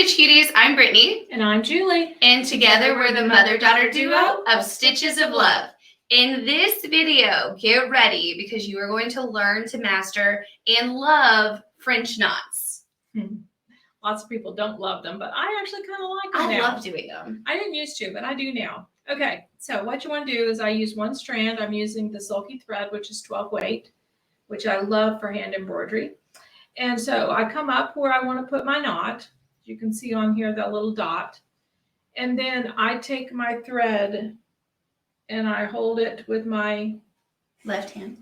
Stitch Cuties, I'm Brittany. And I'm Julie. And together we're the mother-daughter duo of Stitches of Love. In this video, get ready because you are going to learn to master and love French knots. Lots of people don't love them, but I actually kind of like them I now. love doing them. I didn't used to, but I do now. Okay, so what you want to do is I use one strand. I'm using the silky thread, which is 12 weight, which I love for hand embroidery. And so I come up where I want to put my knot. You can see on here that little dot. And then I take my thread and I hold it with my left hand.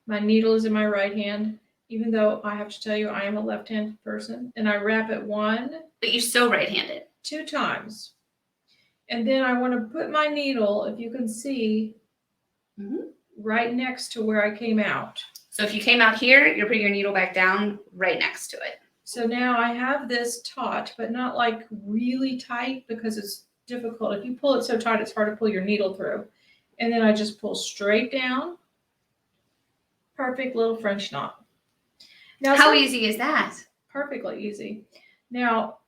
My needle is in my right hand, even though I have to tell you I am a left-handed person. And I wrap it But you're still right-handed. 2 times. And then I want to put my needle, if you can see, right next to where I came out. So if you came out here, you're putting your needle back down right next to it. So now I have this taut, but not like really tight because it's difficult. If you pull it so tight, it's hard to pull your needle through. And then I just pull straight down. Perfect little French knot. Now, how easy is that? Perfectly easy. Now,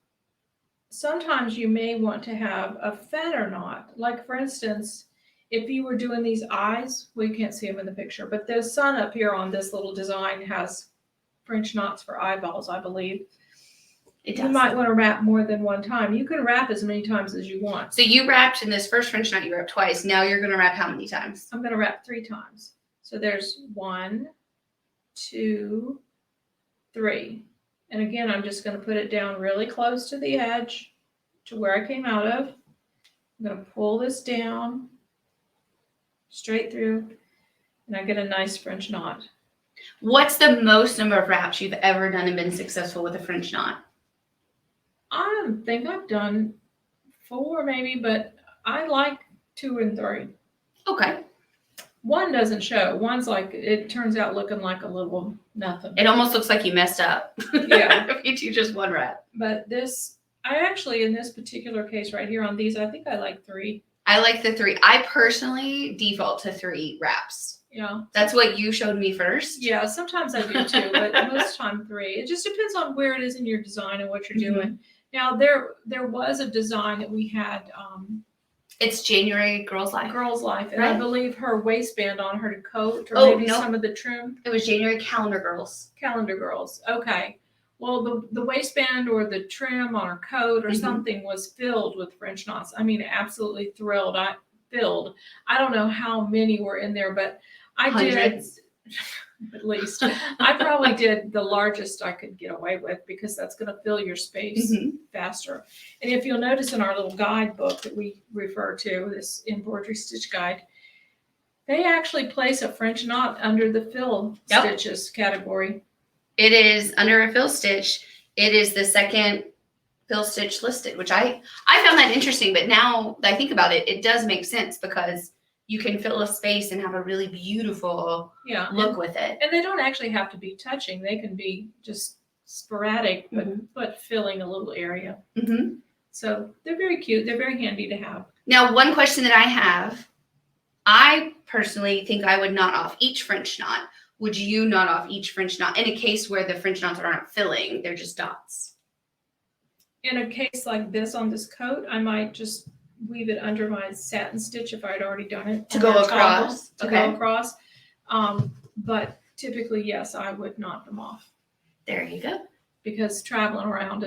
sometimes you may want to have a fatter knot. Like, for instance, if you were doing these eyes, well, you can't see them in the picture, but the sun up here on this little design has French knots for eyeballs, I believe. It does. You might want to wrap more than one time. You can wrap as many times as you want. So you wrapped in this first French knot, you wrapped twice. Now you're going to wrap how many times? I'm going to wrap 3 times. So there's 1, 2, 3. And again, I'm just going to put it down really close to the edge to where I came out of. I'm going to pull this down straight through, and I get a nice French knot. What's the most number of wraps you've ever done and been successful with a French knot? I think I've done 4 maybe, but I like 2 and 3. Okay. 1 doesn't show. 1's like, it turns out looking like a little nothing. It almost looks like you messed up. Yeah. If you do just 1 wrap. But this, I actually, in this particular case right here on these, I think I like 3. I like the 3. I personally default to 3 wraps. Yeah. That's what you showed me first. Yeah, sometimes I do too, but most time 3. It just depends on where it is in your design and what you're doing. Now, there was a design that we had. It's January Girls Life. Girls Life, and right? I believe her waistband on her coat, or maybe some of the trim. It was January Calendar Girls. Calendar Girls. Okay. Well, the waistband or the trim on her coat or something was filled with French knots. I mean, absolutely thrilled. I don't know how many were in there, but I Hundreds. did. At least I probably did the largest I could get away with, because that's going to fill your space faster. And if you'll notice in our little guidebook that we refer to, this embroidery stitch guide, they actually place a French knot under the fill stitches category. It is under a fill stitch. It is the second fill stitch listed, which I found that interesting. But now that I think about it, it does make sense, because you can fill a space and have a really beautiful look with it. And they don't actually have to be touching. They can be just sporadic, but filling a little area. So they're very cute. They're very handy to have. Now, one question that I have, I personally think I would knot off each French knot. Would you knot off each French knot in a case where the French knots aren't filling, they're just dots? In a case like this on this coat, I might just weave it under my satin stitch if I'd already done it. To go across. Go across. But typically, yes, I would knot them off. There you go. Because traveling around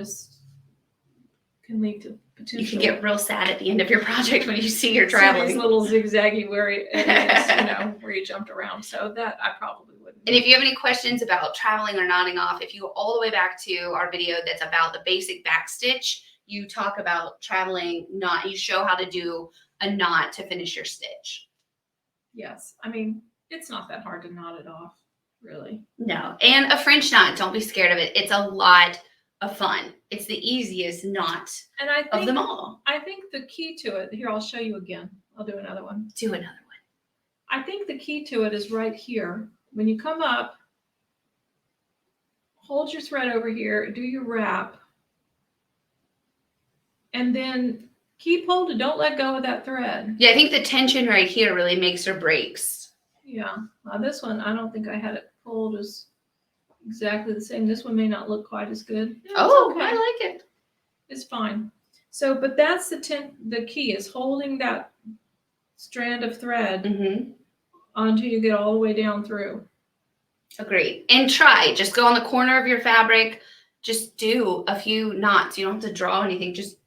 can lead to potential. You can get real sad at the end of your project when you see you're traveling. These little zigzaggy areas, where you jumped around. So that I probably wouldn't. And if you have any questions about traveling or knotting off, if you go all the way back to our video that's about the basic back stitch, you talk about traveling knot. You show how to do a knot to finish your stitch. Yes. I mean, it's not that hard to knot it off, really. No. And a French knot, don't be scared of it. It's a lot of fun. It's the easiest knot of them all. I think the key to it, here, I'll show you again. I'll do another one. Do another one. I think the key to it is right here. When you come up, hold your thread over here, do your wrap, and then keep holding. Don't let go of that thread. Yeah, I think the tension right here really makes or breaks. Yeah. This one, I don't think I had it pulled as exactly the same. This one may not look quite as good. I like it. is fine. So, but that's the key is holding that strand of thread Mm-hmm. until you get all the way down through. Agreed. And try. Just go on the corner of your fabric. Just do a few knots. You don't have to draw anything. Just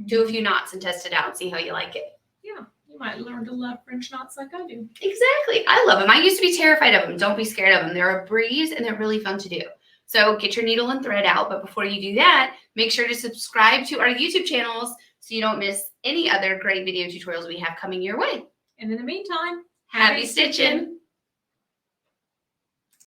do a few knots and test it out and see how you like it. Yeah, you might learn to love French knots like I do. Exactly. I love them. I used to be terrified of them. Don't be scared of them. They're a breeze and they're really fun to do. So get your needle and thread out. But before you do that, make sure to subscribe to our YouTube channels so you don't miss any other great video tutorials we have coming your way. And in the meantime, Happy stitching.